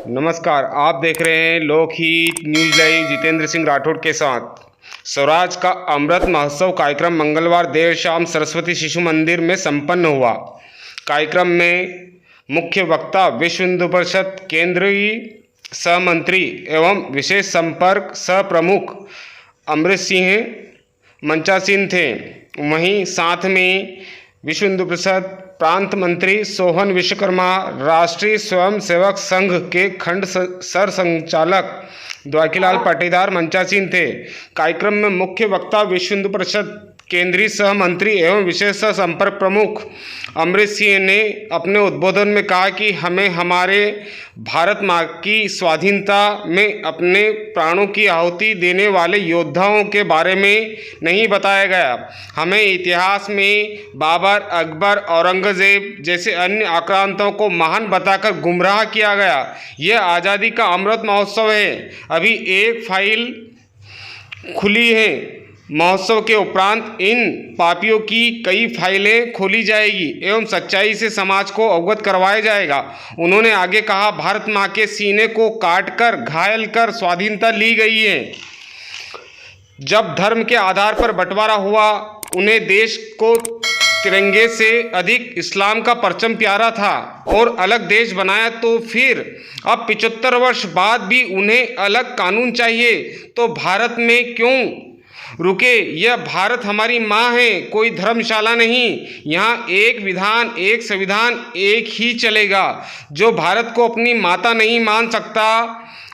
नमस्कार, आप देख रहे हैं लोकहित न्यूज लाइव जितेंद्र सिंह राठौड़ के साथ। स्वराज का अमृत महोत्सव कार्यक्रम मंगलवार देर शाम सरस्वती शिशु मंदिर में संपन्न हुआ। कार्यक्रम में मुख्य वक्ता विश्व हिंदू परिषद केंद्रीय सहमंत्री एवं विशेष संपर्क सह प्रमुख अमृत सिंह मंचासीन थे। वहीं साथ में विश्व हिंदू परिषद प्रांत मंत्री सोहन विश्वकर्मा, राष्ट्रीय स्वयंसेवक संघ के खंड सर संचालक द्वाकीलाल पाटीदार मंचासीन थे। कार्यक्रम में मुख्य वक्ता विश्व हिंदू परिषद केंद्रीय सह मंत्री एवं विशेष संपर्क प्रमुख अमृत सिंह ने अपने उद्बोधन में कहा कि हमें हमारे भारत माँ की स्वाधीनता में अपने प्राणों की आहुति देने वाले योद्धाओं के बारे में नहीं बताया गया। हमें इतिहास में बाबर, अकबर, औरंगजेब जैसे अन्य आक्रांतों को महान बताकर गुमराह किया गया। यह आज़ादी का अमृत महोत्सव है। अभी एक फाइल खुली है। महोत्सव के उपरांत इन पापियों की कई फाइलें खोली जाएगी एवं सच्चाई से समाज को अवगत करवाया जाएगा। उन्होंने आगे कहा, भारत माँ के सीने को काटकर घायल कर स्वाधीनता ली गई है। जब धर्म के आधार पर बंटवारा हुआ, उन्हें देश को तिरंगे से अधिक इस्लाम का परचम प्यारा था और अलग देश बनाया। तो फिर अब 75 वर्ष बाद भी उन्हें अलग कानून चाहिए, तो भारत में क्यों रुके? यह भारत हमारी माँ है, कोई धर्मशाला नहीं। यहाँ एक विधान, एक संविधान, एक ही चलेगा। जो भारत को अपनी माता नहीं मान सकता,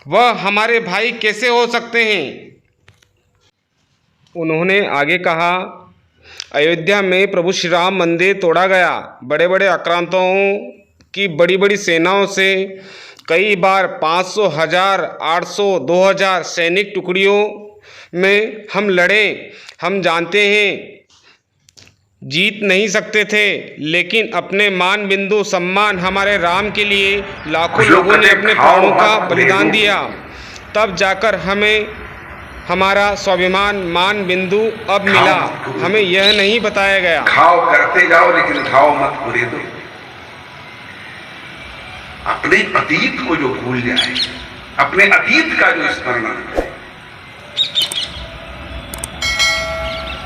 वह हमारे भाई कैसे हो सकते हैं? उन्होंने आगे कहा, अयोध्या में प्रभु श्री राम मंदिर तोड़ा गया। बड़े बड़े आक्रांतों की बड़ी बड़ी सेनाओं से कई बार 500, 1000, 800, 2000 सैनिक टुकड़ियों में हम लड़े। हम जानते हैं जीत नहीं सकते थे, लेकिन अपने मान बिंदु सम्मान हमारे राम के लिए लाखों लोगों ने अपने प्राणों का बलिदान दिया। तब जाकर हमें हमारा स्वाभिमान मान बिंदु अब मिला। हमें यह नहीं बताया गया। घाव करते जाओ लेकिन घाव मत पूरे दो। अपने अतीत को जो भूल जाए, अपने अतीत का जो स्मरण करे,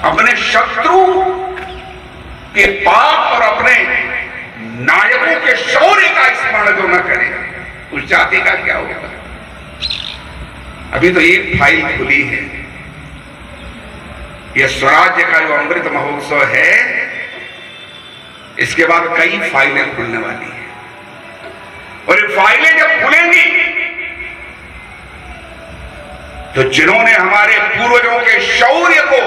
अपने शत्रु के पाप और अपने नायकों के शौर्य का स्मरण जो न करे, उस जाति का क्या होगा? अभी तो एक फाइल खुली है। यह स्वराज्य का जो अमृत महोत्सव है, इसके बाद कई फाइलें खुलने वाली हैं। और ये फाइलें जब खुलेंगी तो जिन्होंने हमारे पूर्वजों के शौर्य को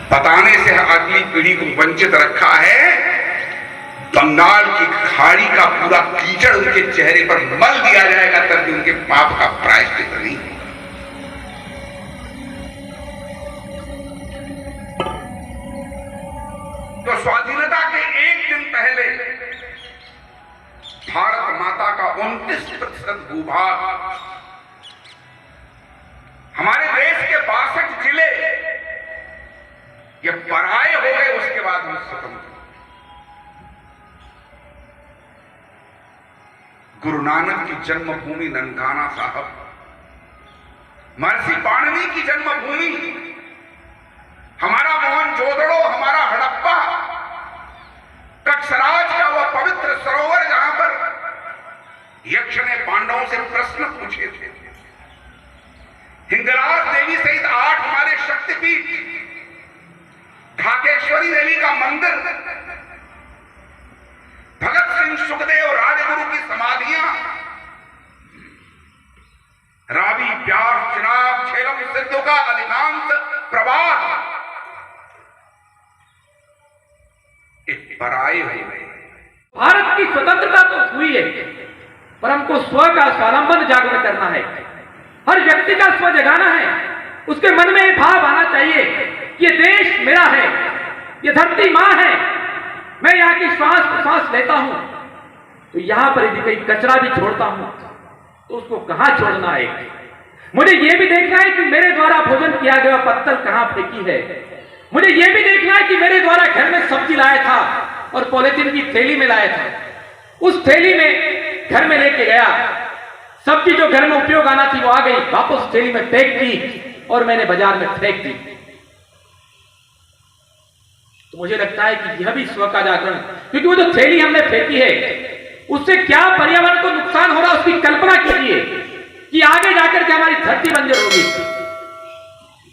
बताने से अगली पीढ़ी को वंचित रखा है, बंगाल की खाड़ी का पूरा कीचड़ उनके चेहरे पर मल दिया जाएगा, तब भी उनके पाप का प्रायश्चित नहीं। तो स्वाधीनता के एक दिन पहले भारत माता का 29% भूभाग, हमारे देश के 62 जिले ये पराये हो गए। उसके बाद हम स्वतंत्र। गुरु नानक की जन्मभूमि ननकाना साहब, महर्षि पाणिनि की जन्मभूमि, हमारा मोहनजोदड़ो, हमारा हड़प्पा, कक्षराज का वह पवित्र सरोवर जहां पर यक्ष ने पांडवों से प्रश्न पूछे थे, हिंगलाज देवी सहित 8 हमारे शक्तिपीठ, ढाकेश्वरी देवी का मंदिर, भगत सिंह, सुखदेव, राजगुरु की समाधियां, रावी, ब्यास, चिनाब, झेलम, सिद्धों का अधिकांश प्रवाह एक पराये हो गए। भारत की स्वतंत्रता तो हुई है, पर हमको स्व का स्वावलंबन जागृत करना है। हर व्यक्ति का स्व जगाना है। उसके मन में ये भाव आना चाहिए कि ये देश मेरा है, ये धरती मां है, मैं यहाँ की श्वास प्रश्वास लेता हूं, तो यहां पर यदि कहीं कचरा भी छोड़ता हूं तो उसको कहां छोड़ना है। मुझे यह भी देखना है कि मेरे द्वारा भोजन किया गया पत्थर कहां फेंकी है। मुझे यह भी देखना है कि मेरे द्वारा घर में सब्जी लाया था और पॉलिथीन की थैली में लाया था, उस थैली में घर में लेके गया, सब्जी जो घर में उपयोग आना थी वो आ गई, वापस थैली में फेंक दी और मैंने बाजार में फेंक दी। तो मुझे लगता है कि यह भी स्व का जागरण, क्योंकि वो जो थैली हमने फेंकी है उससे क्या पर्यावरण को नुकसान हो रहा है उसकी कल्पना कीजिए कि आगे जाकर के हमारी धरती बंजर होगी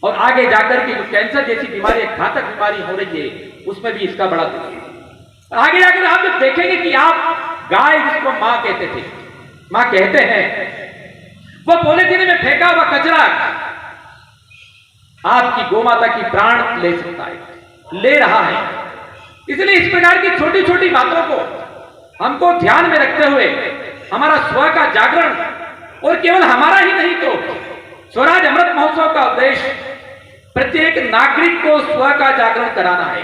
और आगे जाकर के जो कैंसर जैसी बीमारी, घातक बीमारी हो रही है, उसमें भी इसका बड़ा दुख है। आगे जाकर आप जब देखेंगे कि आप गाय जिसको मां कहते थे, मां कहते हैं, वो पॉलीथीन में फेंका हुआ कचरा आपकी गोमाता की प्राण ले सकता है, ले रहा है। इसलिए इस प्रकार की छोटी छोटी बातों को हमको ध्यान में रखते हुए हमारा स्व का जागरण, और केवल हमारा ही नहीं तो स्वराज अमृत महोत्सव का उद्देश्य प्रत्येक नागरिक को स्व का जागरण कराना है।